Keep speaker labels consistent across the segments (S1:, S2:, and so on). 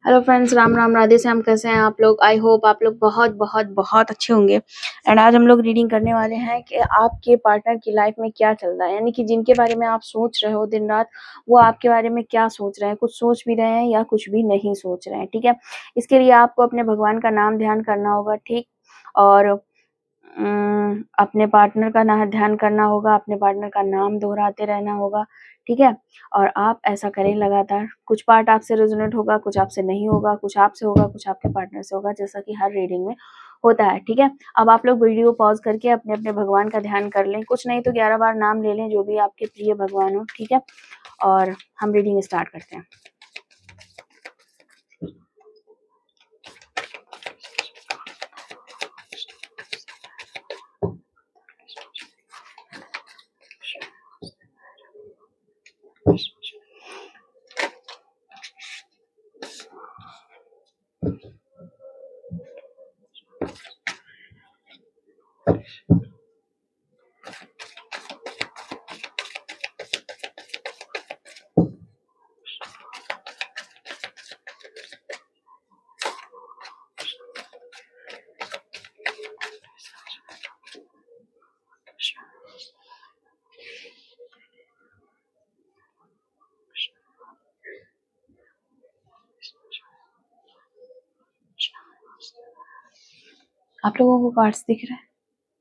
S1: Hello friends, Ram Ram, Radhe Shyam. कैसे हैं आप लोग? आई होप आप लोग बहुत बहुत बहुत अच्छे होंगे। एंड आज हम लोग रीडिंग करने वाले हैं कि आपके पार्टनर की लाइफ में क्या चल रहा है, यानी कि जिनके बारे में आप सोच रहे हो दिन रात, वो आपके बारे में क्या सोच रहे हैं, कुछ सोच भी रहे हैं या कुछ भी नहीं सोच रहे हैं। ठीक है, इसके लिए आपको अपने भगवान का नाम ध्यान करना होगा। ठीक, और अपने पार्टनर का ना ध्यान करना होगा, अपने पार्टनर का नाम दोहराते रहना होगा। ठीक है, और आप ऐसा करें लगातार। कुछ पार्ट आपसे रेजोनेट होगा, कुछ आपसे नहीं होगा, कुछ आपसे होगा, कुछ आपके पार्टनर से होगा, जैसा कि हर रीडिंग में होता है। ठीक है, अब आप लोग वीडियो पॉज करके अपने अपने भगवान का ध्यान कर लें। कुछ नहीं तो 11 बार नाम ले लें, जो भी आपके प्रिय भगवान हो। ठीक है, और हम रीडिंग स्टार्ट करते हैं। आप लोगों को कार्ड्स दिख रहे हैं?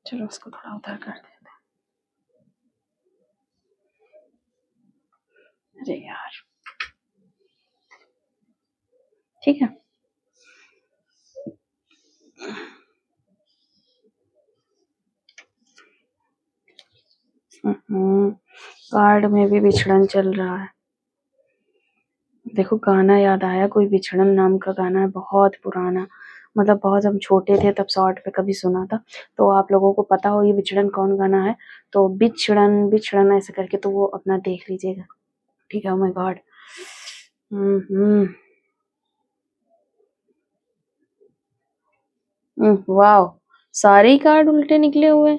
S1: चलो उसको थोड़ा उधर कर देते हैं। अरे यार, ठीक है। कार्ड में भी बिछड़न चल रहा है। देखो, गाना याद आया, कोई बिछड़न नाम का गाना है, बहुत पुराना। मतलब बहुत हम छोटे थे तब शॉर्ट पे कभी सुना था। तो आप लोगों को पता हो ये बिछड़न कौन गाना है, तो बिछड़न बिछड़न ऐसे करके तो वो अपना देख लीजिएगा। ठीक है, ओह माय गॉड। वाओ, सारे ही कार्ड उल्टे निकले हुए।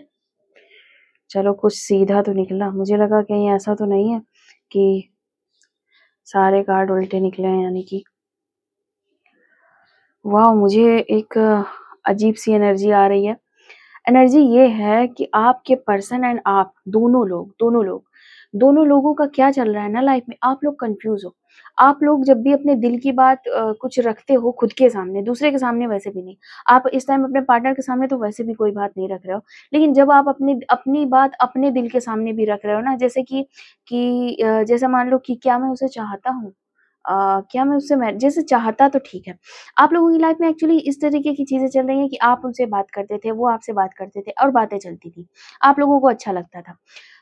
S1: चलो, कुछ सीधा तो निकला। मुझे लगा कहीं ऐसा तो नहीं है कि सारे कार्ड उल्टे निकले हैं, यानी कि वाह, मुझे एक अजीब सी एनर्जी आ रही है। एनर्जी ये है कि आपके पर्सन एंड आप दोनों लोगों का क्या चल रहा है ना लाइफ में, आप लोग कंफ्यूज हो। आप लोग जब भी अपने दिल की बात कुछ रखते हो खुद के सामने, दूसरे के सामने वैसे भी नहीं। आप इस टाइम अपने पार्टनर के सामने तो वैसे भी कोई बात नहीं रख रहे हो, लेकिन जब आप अपनी बात अपने दिल के सामने भी रख रहे हो ना, जैसे कि जैसे मान लो कि क्या मैं उसे चाहता हूँ, क्या मैं उससे मैं जैसे चाहता तो ठीक है। आप लोगों की लाइफ में एक्चुअली इस तरीके की चीजें चल रही हैं कि आप उनसे बात करते थे, वो आपसे बात करते थे और बातें चलती थी। आप लोगों को अच्छा लगता था,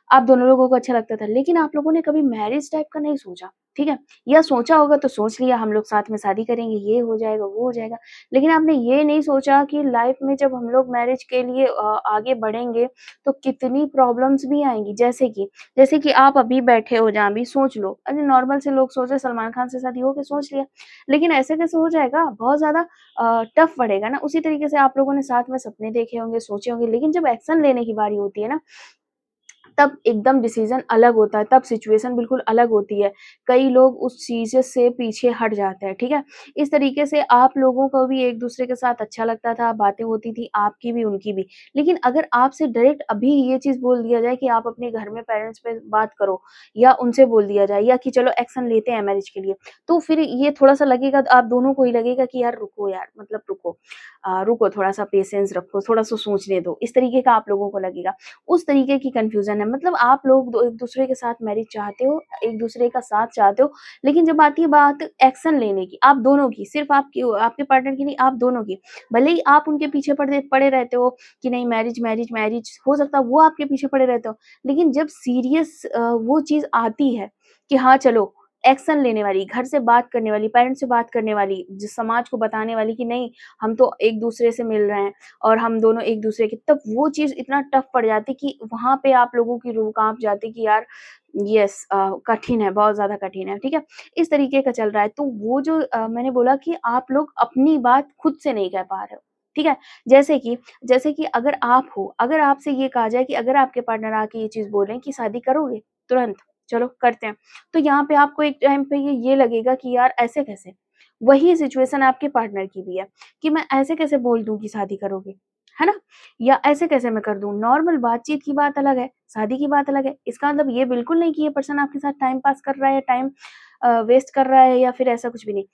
S1: आप दोनों लोगों को अच्छा लगता था, लेकिन आप लोगों ने कभी मैरिज टाइप का नहीं सोचा। ठीक है, या सोचा होगा तो सोच लिया हम लोग साथ में शादी करेंगे, ये हो जाएगा वो हो जाएगा, लेकिन आपने ये नहीं सोचा कि लाइफ में जब हम लोग मैरिज के लिए आगे बढ़ेंगे तो कितनी प्रॉब्लम्स भी आएंगी। जैसे कि आप अभी बैठे हो जहाँ भी, सोच लो, अरे नॉर्मल से लोग सोच रहे सलमान खान से शादी हो के सोच लिया, लेकिन ऐसे कैसे हो जाएगा, बहुत ज्यादा टफ पड़ेगा ना। उसी तरीके से आप लोगों ने साथ में सपने देखे होंगे, सोचे होंगे, लेकिन जब एक्शन लेने की बारी होती है ना, तब एकदम डिसीजन अलग होता है, तब सिचुएशन बिल्कुल अलग होती है। कई लोग उस चीज़ से पीछे हट जाते हैं। ठीक है, इस तरीके से आप लोगों को भी एक दूसरे के साथ अच्छा लगता था, बातें होती थी आपकी भी उनकी भी। लेकिन अगर आपसे डायरेक्ट अभी ये चीज़ बोल दिया जाए कि आप अपने घर में पेरेंट्स पे बात करो, या उनसे बोल दिया जाए, या कि चलो एक्शन लेते हैं मैरिज के लिए, तो फिर ये थोड़ा-सा लगेगा, आप दोनों को ही लगेगा कि यार रुको यार, मतलब रुको, रुको, थोड़ा-सा पेशेंस रखो, थोड़ा-सा सोचने दो। इस तरीके का आप लोगों को लगेगा। उस तरीके की कन्फ्यूज़न है। मतलब आप लोग दो एक-दूसरे के साथ मैरिज चाहते हो, एक-दूसरे का साथ चाहते हो, लेकिन जब आती है बात एक्शन लेने की, आप दोनों की, सिर्फ़ आपकी, आपके पार्टनर की नहीं, आप दोनों की। भले ही आप उनके पीछे पड़े पड़े रहते हो कि नहीं मैरिज, मैरिज, मैरिज, हो सकता है वो आपके पीछे पड़े रहते हो, लेकिन जब सीरियस वो चीज़ आती है कि हाँ, चलो एक्शन लेने वाली, घर से बात करने वाली, पेरेंट्स से बात करने वाली, ज समाज को बताने वाली कि नहीं, हम तो एक-दूसरे से मिल रहे हैं और हम दोनों एक-दूसरे के, तब वो चीज़ इतना टफ पड़ जाती कि वहाँ पे आप लोगों की रूह काँप जाती कि यार यस, कठिन है, बहुत ज़्यादा कठिन है। ठीक है? इस तरीके का चल रहा है। तो वो जो मैंने बोला कि आप लोग अपनी बात खुद से नहीं कह पा रहे हो। ठीक है? जैसे कि अगर आप हो, अगर आपसे ये कहा जाए कि अगर आपके पार्टनर आके ये चीज़ बोलें कि शादी करोगे? तुरंत, चलो करते हैं। तो यहाँ पे आपको एक टाइम पे ये लगेगा कि यार ऐसे कैसे? वही सिचुएशन आपके पार्टनर की भी है कि मैं ऐसे कैसे बोल दूँ कि शादी करोगे, है ना? या ऐसे कैसे मैं कर दूँ? नॉर्मल बातचीत की बात अलग है, शादी की बात अलग है। इसका मतलब ये बिल्कुल नहीं कि ये पर्सन आपके साथ टाइम पास कर रहा है या टाइम वेस्ट कर रहा है या फिर ऐसा कुछ भी नहीं।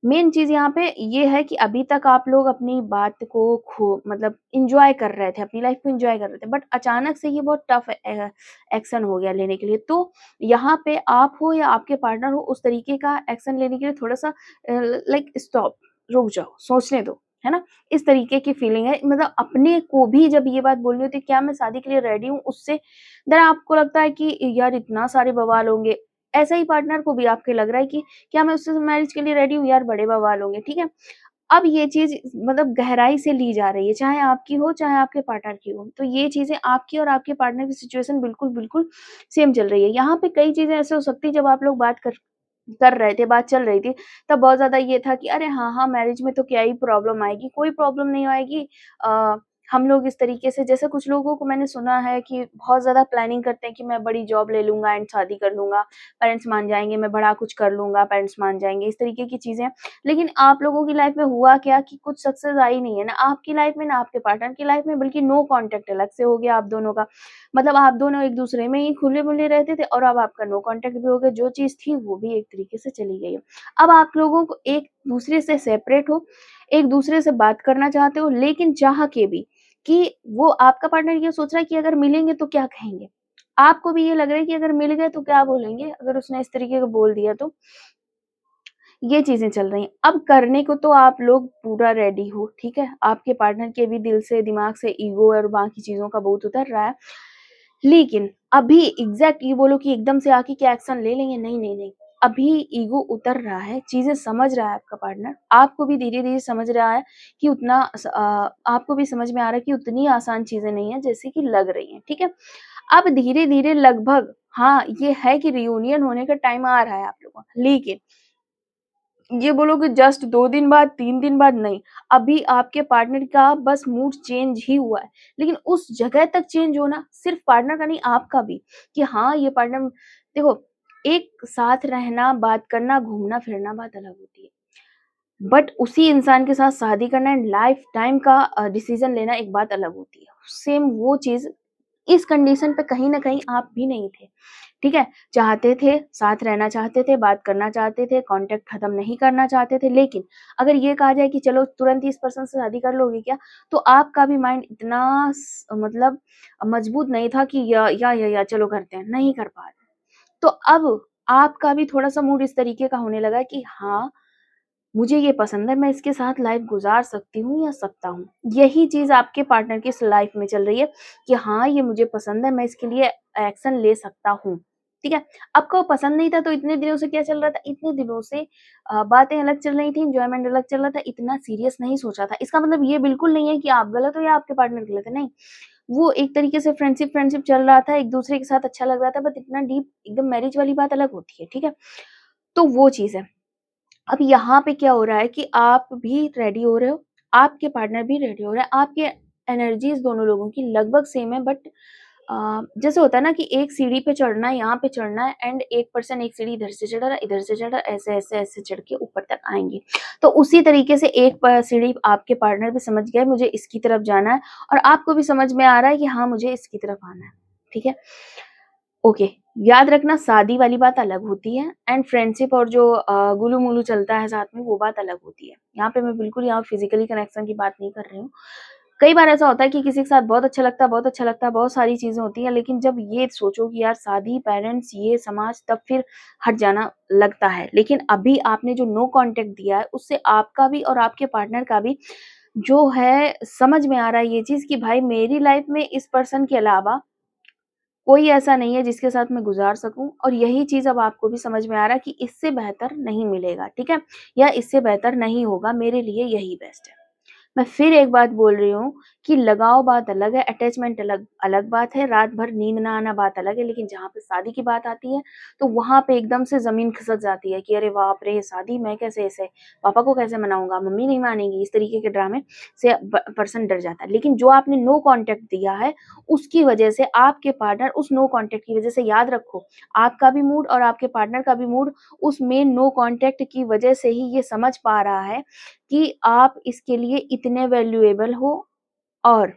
S1: मेन चीज़ यहाँ पे ये है कि अभी तक आप लोग अपनी बात को मतलब एन्जॉय कर रहे थे, अपनी लाइफ़ को एन्जॉय कर रहे थे, बट अचानक से ये बहुत टफ एक्शन हो गया लेने के लिए। तो यहाँ पे आप हो या आपके पार्टनर हो, उस तरीके का एक्शन लेने के लिए थोड़ा-सा लाइक स्टॉप, रुक जाओ, सोचने दो, है ना? इस तरीके की फीलिंग है, मतलब अपने को भी जब ये बात बोलनी होती है, क्या मैं शादी के लिए रेडी हूँ, उससे देन आपको लगता है कि यार इतना सारे बवाल होंगे, ऐसा ही पार्टनर को भी आपके लग रहा है कि क्या मैं उससे मैरिज के लिए रेडी हूँ? यार बड़े बवाल होंगे, ठीक है? अब ये चीज़ मतलब गहराई से ली जा रही है, चाहे आपकी हो, चाहे आपके पार्टनर की हो। तो ये चीज़ें आपकी और आपके पार्टनर की सिचुएशन बिल्कुल सेम चल रही है। यहाँ पे कई चीज़ें ऐसे हो सकती हैं जब आप लोग बात कर रहे थे, बात चल रही थी, तब बहुत ज़्यादा ये था कि अरे हाँ, हाँ, मैरिज में तो क्या ही प्रॉब्लम आएगी, कोई प्रॉब्लम नहीं आएगी। हम लोग इस तरीके से जैसे कुछ लोगों को मैंने सुना है कि बहुत ज़्यादा प्लानिंग करते हैं कि मैं बड़ी जॉब ले लूँगा एंड शादी कर लूँगा, पेरेंट्स मान जाएँगे, मैं बड़ा कुछ कर लूँगा, पेरेंट्स मान जाएँगे, इस तरीके की चीज़ें। लेकिन आप लोगों की लाइफ़ में हुआ क्या कि कुछ सक्सेस आई नहीं है, ना आपकी लाइफ़ में, ना आपके पार्टनर की लाइफ़ में, बल्कि नो कॉन्टैक्ट अलग से हो गया आप दोनों का। मतलब आप दोनों एक-दूसरे में ही खुले-मिले रहते थे और अब आपका नो कॉन्टैक्ट भी हो गया, जो चीज़ थी वो भी एक तरीके से चली गई है। अब आप लोगों को एक-दूसरे से सेपरेट हो, एक-दूसरे से बात करना चाहते हो, लेकिन चाह के भी कि वो आपका पार्टनर ये सोच रहा है कि अगर मिलेंगे तो क्या कहेंगे? आपको भी ये लग रहा है कि अगर मिल गए तो क्या बोलेंगे, अगर उसने इस तरीके का बोल दिया तो? ये चीज़ें चल रही हैं। अब करने को तो आप लोग पूरा रेडी हो, ठीक है? आपके पार्टनर के भी दिल से, दिमाग से ईगो और बाकी चीज़ों का बोझ उतर रहा है। लेकिन अभी एग्ज़ैक्ट ये बोलो कि एकदम से आके क्या एक्शन ले लेंगे, नहीं, नहीं, नहीं। अभी ईगो उतर रहा है, चीज़ें समझ रहा है आपका पार्टनर, आपको भी धीरे-धीरे समझ रहा है कि आपको भी समझ में आ रहा है कि उतनी आसान चीज़ें नहीं है जैसे कि लग रही हैं, ठीक है? अब धीरे-धीरे लगभग हाँ, ये है कि रियूनियन होने का टाइम आ रहा है आप लोगों का, लेकिन ये बोलो कि जस्ट 2 दिन बाद, 3 दिन बाद नहीं, अभी आपके पार्टनर का बस मूड चेंज ही हुआ है। लेकिन उस जगह तक चेंज होना सिर्फ़ पार्टनर का नहीं, आपका भी कि हाँ, ये पार्टनर देखो, एक साथ रहना, बात करना, घूमना-फिरना बात अलग होती है। बट उसी इंसान के साथ शादी करना एंड लाइफ़ टाइम का डिसीज़न लेना एक बात अलग होती है। सेम वो चीज़ इस कंडीशन पे कहीं न कहीं आप भी नहीं थे, ठीक है? चाहते थे, साथ रहना चाहते थे, बात करना चाहते थे, कॉन्टैक्ट खत्म नहीं करना चाहते थे, लेकिन अगर ये कहा जाए कि चलो तुरंत ही इस पर्सन से शादी कर लोगे क्या? तो आपका भी माइंड इतना मतलब मजबूत नहीं था कि या चलो करते हैं, नहीं कर पा रहे। तो अब आपका भी थोड़ा-सा मूड इस तरीके का होने लगा है कि हाँ, मुझे ये पसंद है, मैं इसके साथ लाइफ़ गुज़ार सकती हूँ या सकता हूँ। यही चीज़ आपके पार्टनर की इस लाइफ़ में चल रही है कि हाँ, ये मुझे पसंद है, मैं इसके लिए एक्शन ले सकता हूँ। ठीक है? आपको पसंद नहीं था तो इतने दिनों से क्या चल रहा था? इतने दिनों से बातें अलग चल रही थी, एन्जॉयमेंट अलग चल रहा था, इतना सीरियस नहीं सोचा था। इसका मतलब ये बिल्कुल नहीं है कि आप गलत हो या आपके पार्टनर गलत है, नहीं। वो एक तरीके से फ्रेंडशिप चल रहा था, एक-दूसरे के साथ अच्छा लग रहा था, बट इतना डीप एकदम मैरिज वाली बात अलग होती है, ठीक है? तो वो चीज़ है। अब यहाँ पे क्या हो रहा है कि आप भी रेडी हो रहे हो, आपके पार्टनर भी रेडी हो रहा है, आपके एनर्जीज़ दोनों लोगों की लगभग सेम है, बट जैसे होता है ना कि एक सीढ़ी पे चढ़ना है, यहाँ पे चढ़ना है एंड एक पर्सन एक सीढ़ी इधर से चढ़ रहा है, इधर से चढ़ रहा है, ऐसे चढ़ के ऊपर तक आएँगे। तो उसी तरीके से एक सीढ़ी आपके पार्टनर भी समझ गया है मुझे इसकी तरफ जाना है और आपको भी समझ में आ रहा है कि हाँ, मुझे इसकी तरफ आना है। ठीक है? ओके, याद रखना शादी वाली बात अलग होती है एंड फ्रेंडशिप और जो गुलू-मुलू चलता है साथ में वो बात अलग होती है। यहाँ पे मैं बिल्कुल यहाँ फिज़िकली कनेक्शन की बात नहीं कर रही हूँ। कई बार ऐसा होता है कि किसी के साथ बहुत अच्छा लगता है, बहुत सारी चीज़ें होती हैं, लेकिन जब ये सोचो कि यार शादी, पेरेंट्स, ये समाज तब फिर हट जाना लगता है। लेकिन अभी आपने जो नो कॉन्टैक्ट दिया है उससे आपका भी और आपके पार्टनर का भी जो है समझ में आ रहा है ये चीज़ कि भाई मेरी लाइफ़ में इस पर्सन के अलावा कोई ऐसा नहीं है जिसके साथ मैं गुज़ार सकूँ और यही चीज़ अब आपको भी समझ में आ रहा है कि इससे बेहतर नहीं मिलेगा, ठीक है? या इससे बेहतर नहीं होगा, मेरे लिए यही बेस्ट है। मैं फिर एक बात बोल रही हूँ कि लगाव बात अलग है, अटैचमेंट अलग अलग बात है, रात भर नींद ना आना बात अलग है, लेकिन जहाँ पे शादी की बात आती है, तो वहाँ पे एकदम से ज़मीन खिसक जाती है कि अरे बाप रे! शादी मैं कैसे ऐसे पापा को कैसे मनाऊँगा, मम्मी नहीं मानेंगी, इस तरीके के ड्रामे से पर्सन डर जाता है। लेकिन जो आपने नो कॉन्टैक्ट दिया है, उसकी वजह से आपके पार्टनर उस नो कॉन्टैक्ट की वजह से याद रखो, आपका भी मूड और आपके पार्टनर का भी मूड उस मेन नो कॉन्टैक्ट की वजह से ही ये समझ पा रहा है कि आप इसके लिए इतने वैल्यूएबल हो और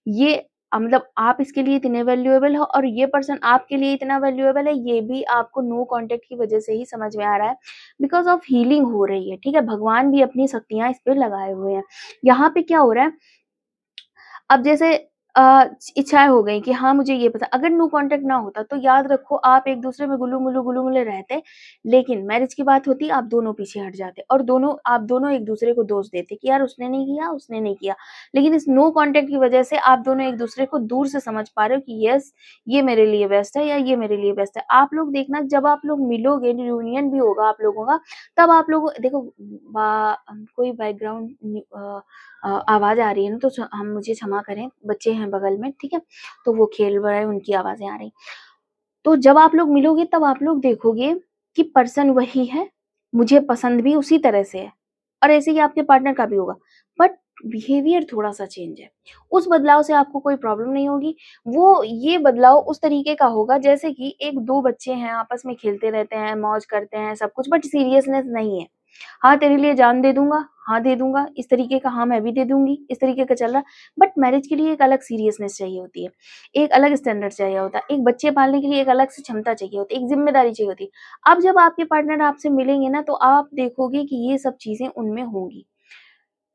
S1: ये मतलब आप इसके लिए इतने वैल्यूएबल हो और ये पर्सन आपके लिए इतना वैल्यूएबल है, ये भी आपको नो कॉन्टैक्ट की वजह से ही समझ में आ रहा है, बिकॉज़ ऑफ हीलिंग हो रही है, ठीक है? भगवान भी अपनी शक्तियाँ इस पे लगाए हुए हैं। यहाँ पे क्या हो रहा है, अब जैसे इच्छाएँ हो गई कि हाँ, मुझे ये पता अगर नो कॉन्टैक्ट ना होता तो याद रखो आप एक-दूसरे में गुलू-मुलू रहते, लेकिन मैरिज की बात होती आप दोनों पीछे हट जाते और आप दोनों एक-दूसरे को दोष देते कि यार उसने नहीं किया, उसने नहीं किया। लेकिन इस नो कॉन्टैक्ट की वजह से आप दोनों एक-दूसरे को दूर से समझ पा रहे हो कि यस, ये मेरे लिए बेस्ट है या ये मेरे लिए बेस्ट है। आप लोग देखना जब आप लोग मिलोगे, रियूनियन भी होगा आप लोगों का, तब आप लोग देखो कोई बैकग्राउंड आवाज़ आ रही है ना तो हम मुझे क्षमा करें, बच्चे हैं बगल में, ठीक है? तो वो खेल रहे हैं, उनकी आवाज़ें आ रही। तो जब आप लोग मिलोगे तब आप लोग देखोगे कि पर्सन वही है, मुझे पसंद भी उसी तरह से है और ऐसे ही आपके पार्टनर का भी होगा। बट बिहेवियर थोड़ा-सा चेंज है। उस बदलाव से आपको कोई प्रॉब्लम नहीं होगी। वो ये बदलाव उस तरीके का होगा जैसे कि 1-2 बच्चे हैं, आपस में खेलते रहते हैं, मौज करते हैं, सब कुछ बट सीरियसनेस नहीं है। हाँ, तेरे लिए जान दे दूँगा, हाँ, दे दूँगा, इस तरीके का हाँ, मैं भी दे दूँगी, इस तरीके का चल रहा है। बट मैरिज के लिए एक अलग सीरियसनेस चाहिए होती है, एक अलग स्टैंडर्ड चाहिए होता है, एक बच्चे पालने के लिए एक अलग से क्षमता चाहिए होती है, एक ज़िम्मेदारी चाहिए होती है। अब जब आपके पार्टनर आपसे मिलेंगे ना, तो आप देखोगे कि ये सब चीज़ें उनमें होंगी,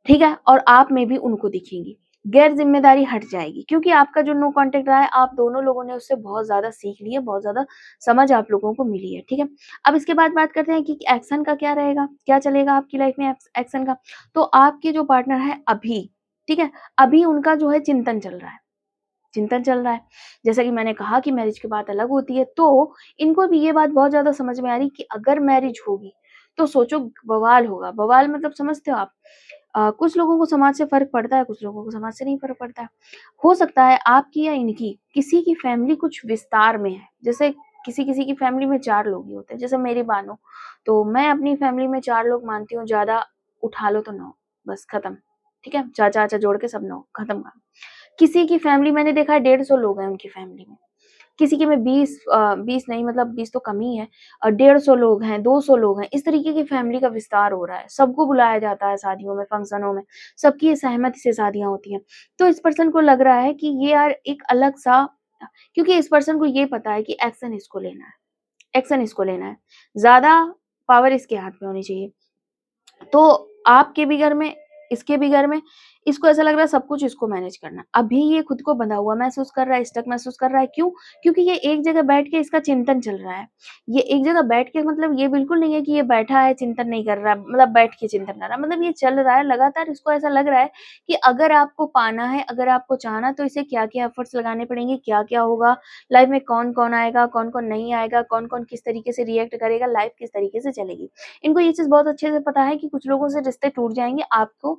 S1: ठीक है? और आप में भी उनको दिखेंगी। गैर ज़िम्मेदारी हट जाएगी क्योंकि आपका जो नो कॉन्टैक्ट रहा है, आप दोनों लोगों ने उससे बहुत ज़्यादा सीख ली है, बहुत ज़्यादा समझ आप लोगों को मिली है, ठीक है? अब इसके बाद बात करते हैं कि एक्शन का क्या रहेगा, क्या चलेगा आपकी लाइफ में एक्शन का? तो आपके जो पार्टनर है अभी, ठीक है? अभी उनका जो है चिंतन चल रहा है। जैसा कि मैंने कहा कि मैरिज की बात अलग होती है, तो इनको भी ये बात बहुत ज़्यादा समझ में आ रही कि अगर मैरिज होगी, तो सोचो बवाल होगा। बवाल मतलब समझते हो आप? कुछ लोगों को समाज से फ़र्क पड़ता है, कुछ लोगों को समाज से नहीं फ़र्क पड़ता है। हो सकता है आपकी या इनकी, किसी की फैमिली कुछ विस्तार में है। जैसे किसी-किसी की फैमिली में 4 लोग ही होते हैं, जैसे मेरी मानो, तो मैं अपनी फैमिली में 4 लोग मानती हूँ, ज़्यादा उठा लो तो 9 बस खत्म, ठीक है? चाचा-वाचा जोड़ के सब 9 खत्म कहानी। किसी की फैमिली मैंने देखा है 150 लोग हैं उनकी फैमिली में। किसी के में 20 नहीं मतलब 20 तो कम ही है 150 लोग हैं, 200 लोग हैं, इस तरीके की फैमिली का विस्तार हो रहा है। सबको बुलाया जाता है शादियों में, फंक्शनों में, सबकी सहमति से शादियाँ होती हैं। तो इस पर्सन को लग रहा है कि ये यार एक अलग-सा क्योंकि इस पर्सन को ये पता है कि एक्शन इसको लेना है। ज़्यादा पावर इसके हाथ में होनी चाहिए। तो आपके भी घर में, इसके भी घर में, इसको ऐसा लग रहा है सब कुछ इसको मैनेज करना है। अभी ये खुद को बंधा हुआ महसूस कर रहा है, स्टक महसूस कर रहा है, क्यों? क्योंकि ये एक जगह बैठ के इसका चिंतन चल रहा है। ये एक जगह बैठ के मतलब ये बिल्कुल नहीं है कि ये बैठा है, चिंतन नहीं कर रहा है, मतलब बैठ के चिंतन कर रहा है, मतलब ये चल रहा है लगातार इसको ऐसा लग रहा है कि अगर आपको पाना है, अगर आपको चाहना तो इसे क्या-क्या एफर्ट्स लगाने पड़ेंगे, क्या-क्या होगा, लाइफ में कौन-कौन आएगा, कौन-कौन नहीं आएगा, कौन-कौन किस तरीके से रिएक्ट करेगा, लाइफ किस तरीके से चलेगी। इनको ये चीज़ बहुत अच्छे से पता है कि कुछ लोगों से रिश्ते टूट जाएँगे, आपको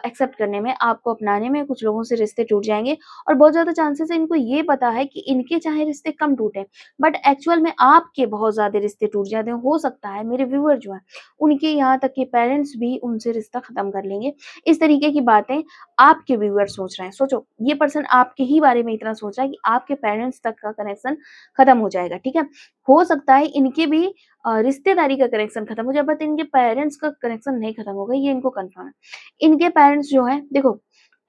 S1: एक्सेप्ट करने में, आपको अपनाने में कुछ लोगों से रिश्ते टूट जाएँगे और बहुत ज़्यादा चांसेस है इनको ये पता है कि इनके चाहे रिश्ते कम टूटें, बट एक्चुअल में आपके बहुत ज़्यादा रिश्ते टूट जाते हैं। हो सकता है मेरे व्यूअर जो हैं, उनके यहाँ तक के पेरेंट्स भी उनसे रिश्ता खत्म कर लेंगे। इस तरीके की बातें आपके व्यूअर सोच रहे हैं। सोचो, ये पर्सन आपके ही बारे में इतना सोच रहा है कि आपके पेरेंट्स तक का कनेक्शन खत्म हो जाएगा, ठीक है? हो सकता है इनके भी रिश्तेदारी का कनेक्शन खत्म हो जाए बट इनके पेरेंट्स का कनेक्शन नहीं खत्म होगा, ये इनको कन्फर्म है। इनके पेरेंट्स जो हैं देखो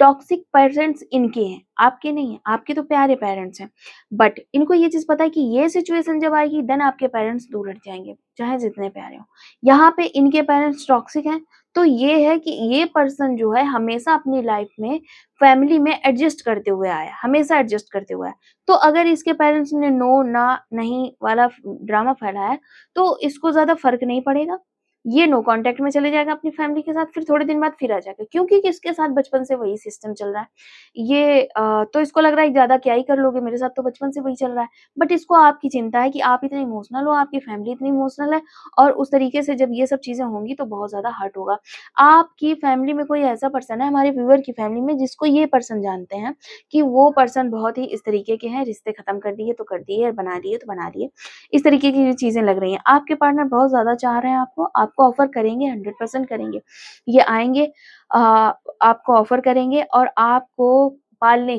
S1: टॉक्सिक पेरेंट्स इनके हैं, आपके नहीं हैं, आपके तो प्यारे पेरेंट्स हैं। बट इनको ये चीज़ पता है कि ये सिचुएशन जब आएगी देन आपके पेरेंट्स दूर हट जाएँगे, चाहे जितने प्यारे हों। यहाँ पे इनके पेरेंट्स टॉक्सिक हैं, तो ये है कि ये पर्सन जो है हमेशा अपनी लाइफ में फैमिली में एडजस्ट करते हुए आया है, हमेशा एडजस्ट करते हुए आया है। तो अगर इसके पेरेंट्स ने नो, ना, नहीं वाला ड्रामा फैलाया है, तो इसको ज़्यादा फ़र्क नहीं पड़ेगा। ये नो कांटेक्ट में चले जाएगा अपनी फैमिली के साथ, फिर थोड़े दिन बाद फिर आ जाएगा, क्योंकि किसके साथ बचपन से वही सिस्टम चल रहा है। ये तो इसको लग रहा है ज़्यादा क्या ही कर लोगे, मेरे साथ तो बचपन से वही चल रहा है। बट इसको आपकी चिंता है कि आप इतने इमोशनल हो, आपकी फैमिली इतनी इमोशनल है, और उस तरीके से जब ये सब चीज़ें होंगी तो बहुत ज़्यादा हर्ट होगा। आपकी फैमिली में कोई ऐसा पर्सन है, हमारे व्यूअर की फैमिली में, जिसको ये पर्सन जानते हैं कि वो पर्सन बहुत ही इस तरीके के हैं, रिश्ते खत्म कर दिए तो कर दिए, बना लिए तो बना लिए, इस तरीके की चीज़ें लग रही हैं। आपके पार्टनर बहुत ज़्यादा चाह रहे हैं आपको ऑफ़र करेंगे, 100% करेंगे। ये आएँगे, आपको ऑफ़र करेंगे और आपको पालने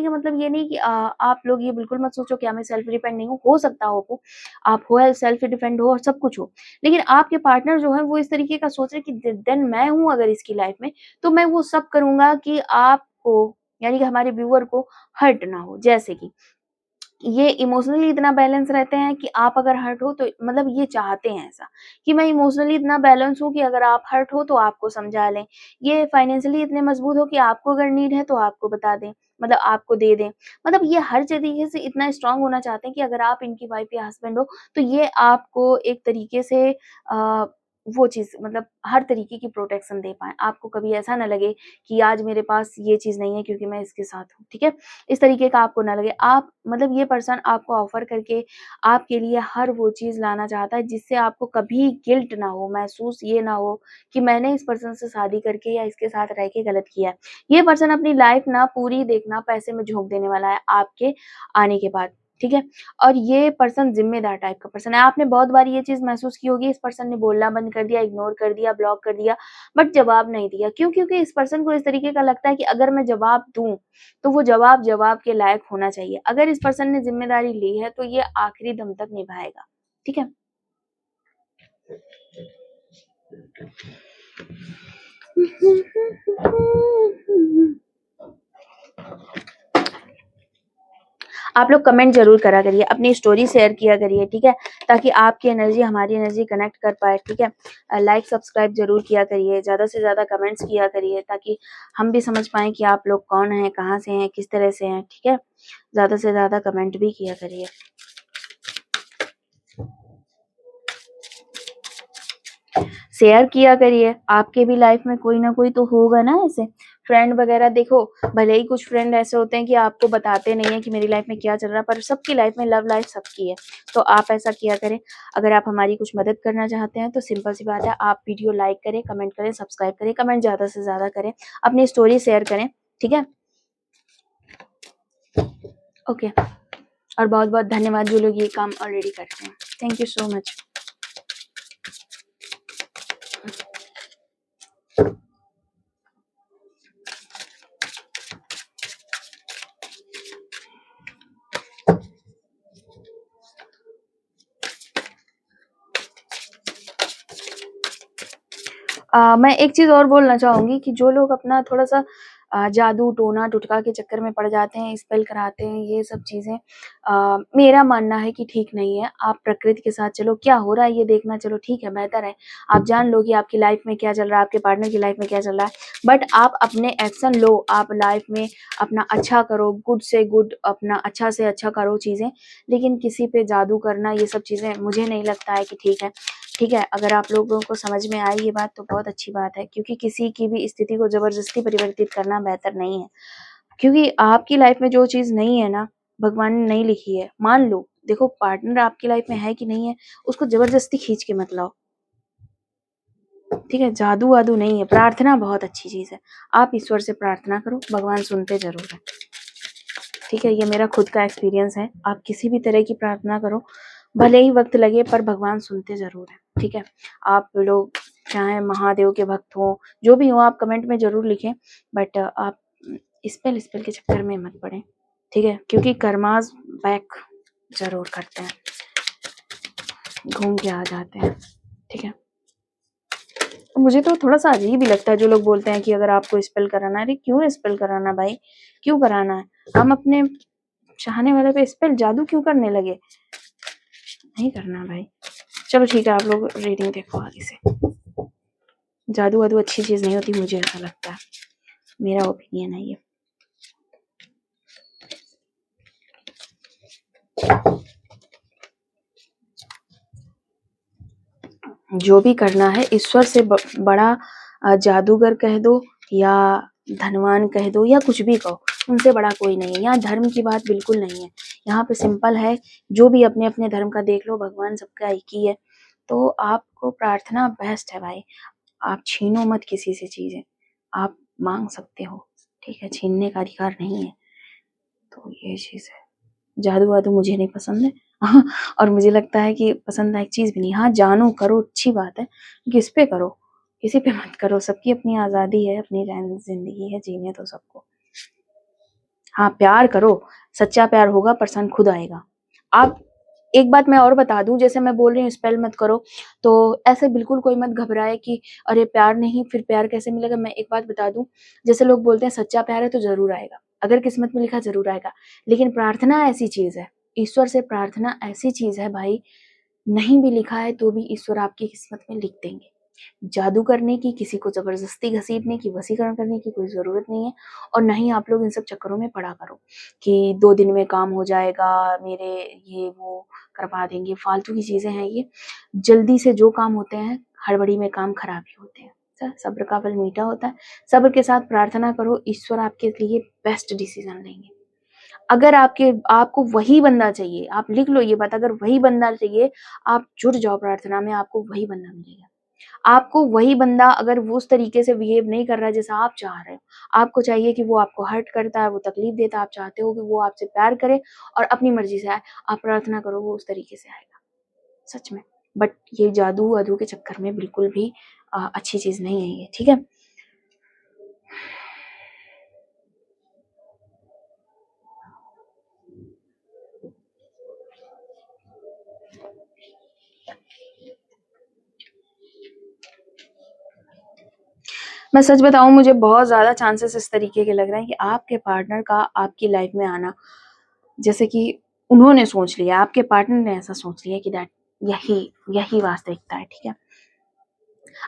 S1: का मतलब ये नहीं कि आप लोग ये बिल्कुल मत सोचो कि मैं सेल्फ डिपेंड नहीं हूँ, हो सकता हो आप हो सेल्फ डिपेंड हो और सब कुछ हो। लेकिन आपके पार्टनर जो है वो इस तरीके का सोच रहे हैं कि देन मैं हूँ अगर इसकी लाइफ़ में, तो मैं वो सब करूँगा कि आपको, यानी कि हमारे व्यूअर को हर्ट ना हो। जैसे कि ये इमोशनली इतना बैलेंस रहते हैं कि आप अगर हर्ट हो तो मतलब ये चाहते हैं ऐसा कि मैं इमोशनली इतना बैलेंस हूँ कि अगर आप हर्ट हो तो आपको समझा लें। ये फाइनेंशियली इतने मजबूत हो कि आपको अगर नीड है तो आपको बता दें, मतलब आपको दे दें। मतलब ये हर तरीके से इतना स्ट्रॉन्ग होना चाहते हैं कि अगर आप इनकी वाइफ या हस्बैंड हो तो ये आपको एक तरीके से वो चीज़, मतलब हर तरीके की प्रोटेक्शन दे पाएँ। आपको कभी ऐसा ना लगे कि आज मेरे पास ये चीज़ नहीं है क्योंकि मैं इसके साथ हूँ, ठीक है? इस तरीके का आपको ना लगे। आप मतलब ये पर्सन आपको ऑफ़र करके आपके लिए हर वो चीज़ लाना चाहता है जिससे आपको कभी गिल्ट ना हो, महसूस ये ना हो कि मैंने इस पर्सन से शादी करके या इसके साथ रह के गलत किया है। ये पर्सन अपनी लाइफ़ ना पूरी देखना पैसे में झोंक देने वाला है आपके आने के बाद, ठीक है? और ये पर्सन ज़िम्मेदार टाइप का पर्सन है। आपने बहुत बार ये चीज़ महसूस की होगी, इस पर्सन ने बोलना बंद कर दिया, इग्नोर कर दिया, ब्लॉक कर दिया, बट जवाब नहीं दिया। क्यों? क्योंकि इस पर्सन को इस तरीके का लगता है कि अगर मैं जवाब दूँ तो वो जवाब के लायक होना चाहिए। अगर इस पर्सन ने ज़िम्मेदारी ली है तो ये आखिरी दम तक निभाएगा, ठीक है? आप लोग कमेंट ज़रूर करा करिए, अपनी स्टोरी शेयर किया करिए, ठीक है? ताकि आपकी एनर्जी हमारी एनर्जी कनेक्ट कर पाए, ठीक है? लाइक सब्सक्राइब ज़रूर किया करिए, ज़्यादा से ज़्यादा कमेंट्स किया करिए ताकि हम भी समझ पाएँ कि आप लोग कौन हैं, कहाँ से हैं, किस तरह से हैं, ठीक है? ज़्यादा से ज़्यादा कमेंट भी किया करिए। शेयर किया करिए, आपके भी लाइफ में कोई ना कोई तो होगा ना ऐसे फ्रेंड वगैरह। देखो, भले ही कुछ फ्रेंड ऐसे होते हैं कि आपको बताते नहीं है कि मेरी लाइफ में क्या चल रहा है, पर सबकी लाइफ में लव लाइफ सबकी है। तो आप ऐसा किया करें। अगर आप हमारी कुछ मदद करना चाहते हैं तो सिंपल सी बात है, आप वीडियो लाइक करें, कमेंट करें, सब्सक्राइब करें, कमेंट ज़्यादा से ज़्यादा करें, अपनी स्टोरी शेयर करें, ठीक है? ओके। और बहुत-बहुत धन्यवाद जो लोग ये काम ऑलरेडी करते हैं। Thank you so much. मैं एक चीज़ और बोलना चाहूँगी कि जो लोग अपना थोड़ा-सा जादू, टोना, टुटका के चक्कर में पड़ जाते हैं, स्पेल कराते हैं, ये सब चीज़ें मेरा मानना है कि ठीक नहीं है। आप प्रकृति के साथ चलो, क्या हो रहा है ये देखना चलो ठीक है, बेहतर है। आप जान लो कि आपकी लाइफ़ में क्या चल रहा है, आपके पार्टनर की लाइफ़ में क्या चल रहा है, बट आप अपने एक्शन लो, आप लाइफ़ में अपना अच्छा करो, गुड से गुड, अपना अच्छा से अच्छा करो चीज़ें, लेकिन किसी पे जादू करना, ये सब चीज़ें मुझे नहीं लगता है कि ठीक है। ठीक है, अगर आप लोगों को समझ में आई ये बात तो बहुत अच्छी बात है, क्योंकि किसी की भी स्थिति को ज़बरदस्ती परिवर्तित करना बेहतर नहीं है। क्योंकि आपकी लाइफ़ में जो चीज़ नहीं है ना, भगवान ने नहीं लिखी है, मान लो। देखो, पार्टनर आपकी लाइफ़ में है कि नहीं है, उसको ज़बरदस्ती खींच के मत लाओ, ठीक है? जादू-वादू नहीं है, प्रार्थना बहुत अच्छी चीज़ है। आप ईश्वर से प्रार्थना करो, भगवान सुनते ज़रूर हैं, ठीक है? ये मेरा खुद का एक्सपीरियंस है। आप किसी भी तरह की प्रार्थना करो, भले ही वक़्त लगे पर भगवान सुनते ज़रूर हैं, ठीक है? आप लोग चाहे महादेव के भक्त हों, जो भी हो, आप कमेंट में ज़रूर लिखें, बट आप स्पेल के चक्कर में मत पड़ें, ठीक है? क्योंकि कर्माज़ बैक ज़रूर करते हैं, घूम के आ जाते हैं, ठीक है? मुझे तो थोड़ा-सा अजीब ही लगता है जो लोग बोलते हैं कि अगर आपको स्पेल कराना है, अरे क्यों स्पेल कराना भाई? क्यों कराना है? हम अपने चाहने वाले पे स्पेल जादू क्यों करने लगे? नहीं करना भाई। चलो ठीक है, आप लोग रीडिंग देखो आगे से। जादू-वादू अच्छी चीज़ नहीं होती, मुझे ऐसा लगता है। मेरा ओपिनियन है ये। जो भी करना है ईश्वर से बड़ा जादूगर कह दो या धनवान कह दो या कुछ भी कहो, उनसे बड़ा कोई नहीं है। यहाँ धर्म की बात बिल्कुल नहीं है। यहाँ पे सिंपल है, जो भी अपने अपने धर्म का देख लो, भगवान सबका एक ही है। तो आपको प्रार्थना बेस्ट है भाई। आप छीनो मत किसी से चीजें, आप मांग सकते हो, ठीक है, छीनने का अधिकार नहीं है। तो ये चीज है। जादू वादू मुझे नहीं पसंद है और मुझे लगता है कि पसंद लायक चीज भी नहीं। हाँ जानो करो, अच्छी बात है, किस पे करो, किसी पे मत करो। सबकी अपनी आजादी है, अपनी जिंदगी है, जीने तो सबको। हाँ प्यार करो, सच्चा प्यार होगा, पर्सन खुद आएगा। आप एक बात मैं और बता दूं, जैसे मैं बोल रही हूँ स्पेल मत करो, तो ऐसे बिल्कुल कोई मत घबराए कि अरे प्यार नहीं, फिर प्यार कैसे मिलेगा। मैं एक बात बता दूं, जैसे लोग बोलते हैं सच्चा प्यार है तो जरूर आएगा, अगर किस्मत में लिखा जरूर आएगा। लेकिन प्रार्थना ऐसी चीज है, ईश्वर से प्रार्थना ऐसी चीज है भाई, नहीं भी लिखा है तो भी ईश्वर आपकी किस्मत में लिख देंगे। जादू करने की, किसी को जबरदस्ती घसीटने की, वशीकरण करने की कोई जरूरत नहीं है। और नहीं आप लोग इन सब चक्करों में पड़ा करो कि 2 दिन में काम हो जाएगा, मेरे ये वो करवा देंगे। फालतू की चीजें हैं ये। जल्दी से जो काम होते हैं, हड़बड़ी में काम खराब ही होते हैं। सब्र का फल मीठा होता है। सब्र के साथ प्रार्थना करो, ईश्वर आपके लिए बेस्ट डिसीजन लेंगे। अगर आपको वही बंदा चाहिए, आप लिख लो ये बात, अगर वही बंदा चाहिए, आप जुट जाओ प्रार्थना में, आपको वही बंदा मिलेगा। आपको वही बंदा अगर वो उस तरीके से बिहेव नहीं कर रहा है जैसा आप चाह रहे हो, आपको चाहिए कि वो आपको हर्ट करता है, वो तकलीफ देता है, आप चाहते हो कि वो आपसे प्यार करे और अपनी मर्जी से आए, आप प्रार्थना करो वो उस तरीके से आएगा, सच में। बट ये जादू वादू के चक्कर में बिल्कुल भी अच्छी चीज नहीं है ये, ठीक है। मैं सच बताऊं, मुझे बहुत ज्यादा चांसेस इस तरीके के लग रहे हैं कि आपके पार्टनर का आपकी लाइफ में आना, जैसे कि उन्होंने सोच लिया, आपके पार्टनर ने ऐसा सोच लिया कि दैट यही यही वास्तविकता है, ठीक है।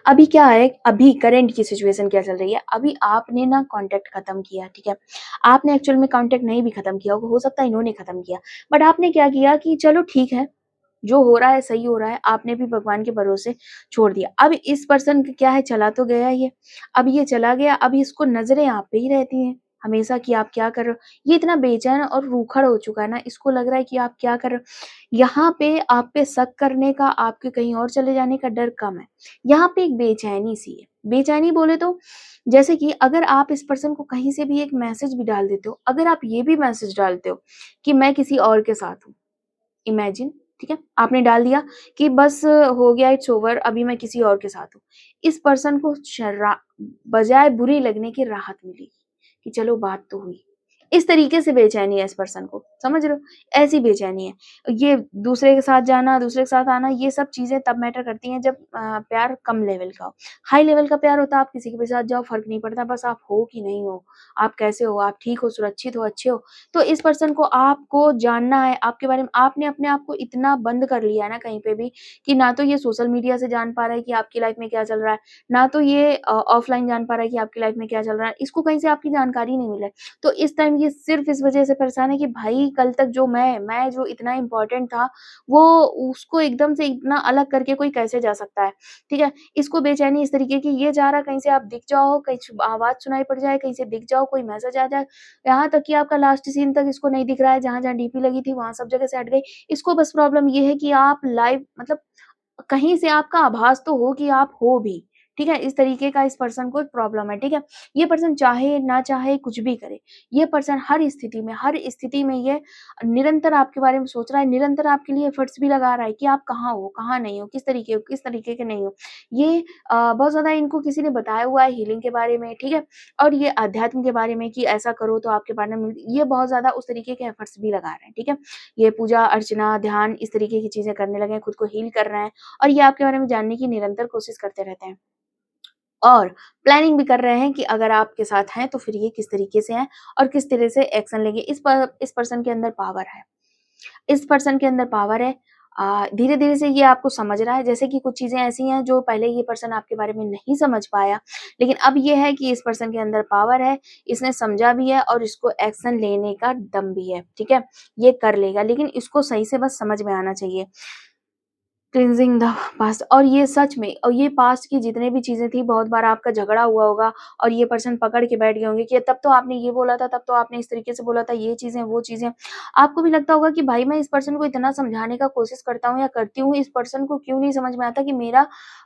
S1: अभी क्या है, अभी करंट की सिचुएशन क्या चल रही है, अभी आपने ना कांटेक्ट खत्म किया, ठीक है। आपने एक्चुअल में कांटेक्ट नहीं भी खत्म किया, हो सकता है इन्होंने खत्म किया, बट आपने क्या किया कि चलो ठीक है, जो हो रहा है सही हो रहा है, आपने भी भगवान के भरोसे छोड़ दिया। अब इस पर्सन क्या है, चला तो गया ये, अब ये चला गया, अब इसको नजरें आप पे ही रहती हैं हमेशा कि आप क्या कर रहे हो। ये इतना बेचैन और रूखड़ हो चुका है ना, इसको लग रहा है कि आप क्या कर रहे हो। यहाँ पे आप पे शक करने का, आपके कहीं और चले जाने का डर कम है। यहाँ पे एक बेचैनी सी है। बेचैनी बोले तो जैसे कि अगर आप इस पर्सन को कहीं से भी एक मैसेज भी डाल देते हो, अगर आप ये भी मैसेज डालते हो कि मैं किसी और के साथ हूँ, इमेजिन, ठीक है, आपने डाल दिया कि बस हो गया, इट्स ओवर, अभी मैं किसी और के साथ हूँ, इस पर्सन को बजाय बुरी लगने की राहत मिलेगी कि चलो बात तो हुई। इस तरीके से बेचैनी है इस पर्सन को, समझ रहे हो, ऐसी बेचैनी है। ये दूसरे के साथ जाना, दूसरे के साथ आना, ये सब चीजें तब मैटर करती हैं जब प्यार कम लेवल का हो। हाई लेवल का प्यार होता है, आप किसी के भी साथ जाओ फर्क नहीं पड़ता, बस आप हो कि नहीं हो, आप कैसे हो, आप ठीक हो, सुरक्षित हो, अच्छे हो। तो इस पर्सन को आपको जानना है, आपके बारे में। आपने अपने आप को इतना बंद कर लिया है ना कहीं पे भी, कि ना तो ये सोशल मीडिया से जान पा रहा है कि आपकी लाइफ में क्या चल रहा है, ना तो ये ऑफलाइन जान पा रहा है कि आपकी लाइफ में क्या चल रहा है, इसको कहीं से आपकी जानकारी नहीं मिला है। तो इस टाइम ये सिर्फ इस वजह से परेशान है कि भाई कल तक जो मैं जो इतना इम्पोर्टेंट था, वो उसको एकदम से इतना अलग करके कोई कैसे जा सकता है, ठीक है। इसको बेचैनी इस तरीके की, ये जा रहा कहीं से आप दिख जाओ, कहीं आवाज सुनाई पड़ जाए, कहीं से दिख जाओ, कोई मैसेज आ जाए, यहाँ तक कि आपका लास्ट सीन तक इसको नहीं दिख रहा है, जहाँ-जहाँ डीपी लगी थी वहाँ सब जगह से हट गई। इसको बस प्रॉब्लम ये है कि आप लाइव मतलब कहीं से आपका आभास तो हो कि आप हो भी, ठीक है? इस तरीके का इस पर्सन को एक प्रॉब्लम है, ठीक है? ये पर्सन चाहे ना चाहे कुछ भी करे, ये पर्सन हर स्थिति में ये निरंतर आपके बारे में सोच रहा है, निरंतर आपके लिए एफर्ट्स भी लगा रहा है कि आप कहाँ हो, कहाँ नहीं हो, किस तरीके के नहीं हो। ये बहुत ज़्यादा इनको किसी ने बताया हुआ है हीलिंग के बारे में, ठीक है? और ये अध्यात्म के बारे में कि ऐसा करो तो आपके पार्टनर ये बहुत ज़्यादा उस तरीके के एफर्ट्स भी लगा रहे हैं, ठीक है? ये पूजा अर्चना, ध्यान इस तरीके की चीज़ें करने लगे हैं, खुद को हील कर रहे हैं और ये आपके बारे में जानने की निरंतर कोशिश करते रहते हैं। और प्लानिंग भी कर रहे हैं कि अगर आपके साथ हैं तो फिर ये किस तरीके से हैं और किस तरह से एक्शन लेंगे। इस पर्सन के अंदर पावर है। इस पर्सन के अंदर पावर है। धीरे-धीरे से ये आपको समझ रहा है, जैसे कि कुछ चीज़ें ऐसी हैं जो पहले ये पर्सन आपके बारे में नहीं समझ पाया, लेकिन अब ये है कि इस पर्सन के अंदर पावर है, इसने समझा भी है और इसको एक्शन लेने का दम भी है, ठीक है? ये कर लेगा, लेकिन इसको सही से बस समझ में आना चाहिए। Cleansing the past. और ये सच में, और ये पास्ट की जितने भी चीज़ें थी, बहुत बार आपका झगड़ा हुआ होगा और ये पर्सन पकड़ के बैठ गए होंगे कि तब तो आपने ये बोला था, तब तो आपने इस तरीके से बोला था, ये चीज़ें, वो चीज़ें। आपको भी लगता होगा कि भाई मैं इस पर्सन को इतना समझाने का कोशिश करता हूँ या करती हूँ, इस पर्सन को क्यों नहीं समझ में आता कि मेरा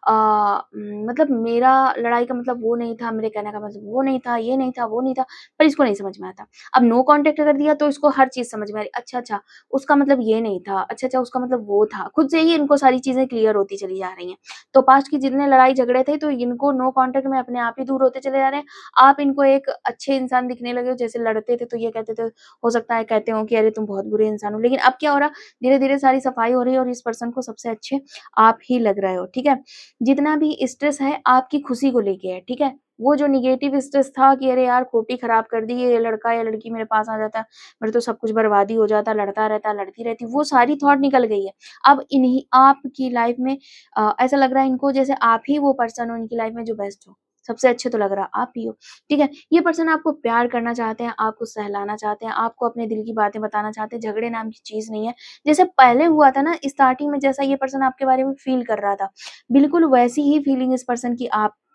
S1: मतलब मेरा लड़ाई का मतलब वो नहीं था, मेरे कहने का मतलब वो नहीं था, ये नहीं था, वो नहीं था, पर इसको नहीं समझ में आता। अब नो कॉन्टैक्ट कर दिया तो इसको हर चीज़ समझ में आ रही, अच्छा, अच्छा उसका मतलब ये नहीं था, अच्छा, उसका मतलब वो था। खुद से ही इनको सारी चीज़ें क्लियर होती चली जा रही हैं। तो पास्ट की जितने लड़ाई झगड़े थे, तो इनको नो कॉन्टैक्ट में अपने आप ही दूर होते चले जा रहे हैं। आप इनको एक अच्छे इंसान दिखने लगे हो, जैसे लड़ते थे तो ये कहते थे, हो सकता है कहते हो कि अरे तुम बहुत बुरे इंसान हो। लेकिन अब क्या हो रहा, धीरे-धीरे सारी सफाई हो रही है और इस पर्सन को सबसे अच्छे आप ही लग रहे हो, ठीक है? जितना भी स्ट्रेस है आपकी खुशी को लेके है, ठीक है? वो जो नेगेटिव स्ट्रेस था कि अरे यार कॉपी खराब कर दी, ये लड़का या लड़की मेरे पास आ जाता, मेरा तो सब कुछ बर्बादी हो जाता, लड़ता रहता, लड़ती रहती, वो सारी थॉट निकल गई है। अब इन्हीं आपकी लाइफ में ऐसा लग रहा है इनको जैसे आप ही वो पर्सन हो इनकी लाइफ में जो बेस्ट हो। सबसे अच्छे तो लग रहा आप ही हो, ठीक है? ये पर्सन आपको प्यार करना चाहते हैं, आपको सहलाना चाहते हैं, आपको अपने दिल की बातें बताना चाहते हैं, झगड़े नाम की चीज़ नहीं है। जैसे पहले हुआ था ना स्टार्टिंग में, जैसा ये पर्सन आपके बारे में फ़ील कर रहा था, बिल्कुल वैसी ही फीलिंग इस पर्सन की आपके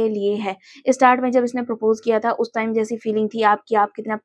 S1: लिए है। स्टार्ट में जब इसने प्रपोज़ किया था उस टाइम जैसी फीलिंग थी आपकी, आप कितना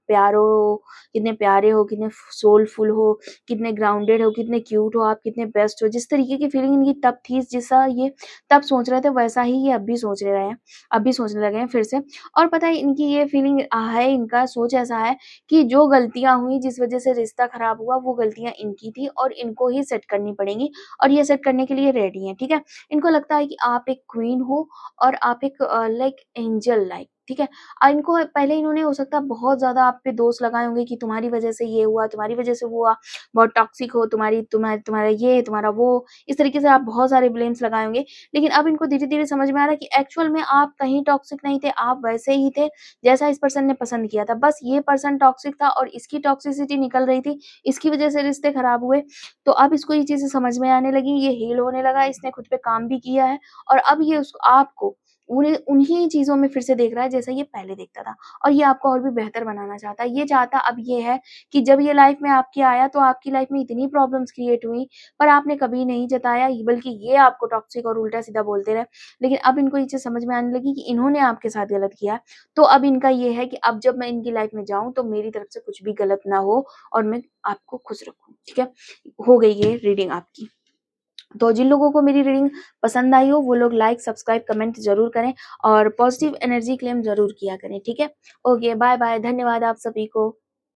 S1: कितने प्यारे हो, कितने सोलफुल हो, कितने ग्राउंडेड हो, कितने क्यूट हो, आप कितने बेस्ट हो। जिस तरीके की फीलिंग इनकी तब थी, जैसा ये तब सोच रहे थे, वैसा ही ये अब भी सोच रहे हैं। अब भी सोचने लगे हैं फिर से। और पता है इनकी ये फीलिंग है, इनका सोच ऐसा है कि जो गलतियाँ हुई, जिस वज़ह से रिश्ता खराब हुआ, वो गलतियाँ इनकी थी और इनको ही सेट करनी पड़ेंगी और ये सेट करने के लिए रेडी हैं, ठीक है? इनको लगता है कि आप एक क्वीन हो और आप एक लाइक एंजल लाइक, ठीक है? इनको पहले इन्होंने हो सकता है बहुत ज़्यादा आप पे दोष लगाए होंगे कि तुम्हारी वज़ह से ये हुआ, तुम्हारी वज़ह से वो हुआ, बहुत टॉक्सिक हो, तुम्हारा ये, तुम्हारा वो, इस तरीके से आप बहुत सारे ब्लेम्स लगाए होंगे। लेकिन अब इनको धीरे-धीरे समझ में आ रहा है कि एक्चुअल में आप कहीं टॉक्सिक नहीं थे, आप वैसे ही थे, जैसा इस पर्सन ने पसंद किया था। बस ये पर्सन टॉक्सिक था और इसकी टॉक्सिसिटी निकल रही थी, इसकी वज़ह से रिश्ते खराब हुए। तो अब इसको ये चीज़ें समझ में आने लगी, ये हील होने लगा, इसने खुद पे काम भी किया है और अब ये उस आपको उन्हें उन्हीं चीज़ों में फिर से देख रहा है जैसा ये पहले देखता था और ये आपको और भी बेहतर बनाना चाहता है। ये चाहता अब ये है कि जब ये लाइफ़ में आपकी आया तो आपकी लाइफ़ में इतनी प्रॉब्लम्स क्रिएट हुई, पर आपने कभी नहीं जताया, बल्कि ये आपको टॉक्सिक और उल्टा-सीधा बोलते रहे। लेकिन अब इनको ये चीज़ समझ में आने लगी कि इन्होंने आपके साथ गलत किया है, तो अब इनका ये है कि अब जब मैं इनकी लाइफ़ में जाऊँ तो मेरी तरफ से कुछ भी गलत ना हो और मैं आपको खुश रखूँ, ठीक है? हो गई ये रीडिंग आपकी। तो जिन लोगों को मेरी रीडिंग पसंद आई हो वो लोग लाइक, सब्सक्राइब, कमेंट ज़रूर करें और पॉजिटिव एनर्जी क्लेम ज़रूर किया करें, ठीक है? ओके, बाय-बाय, धन्यवाद आप सभी को।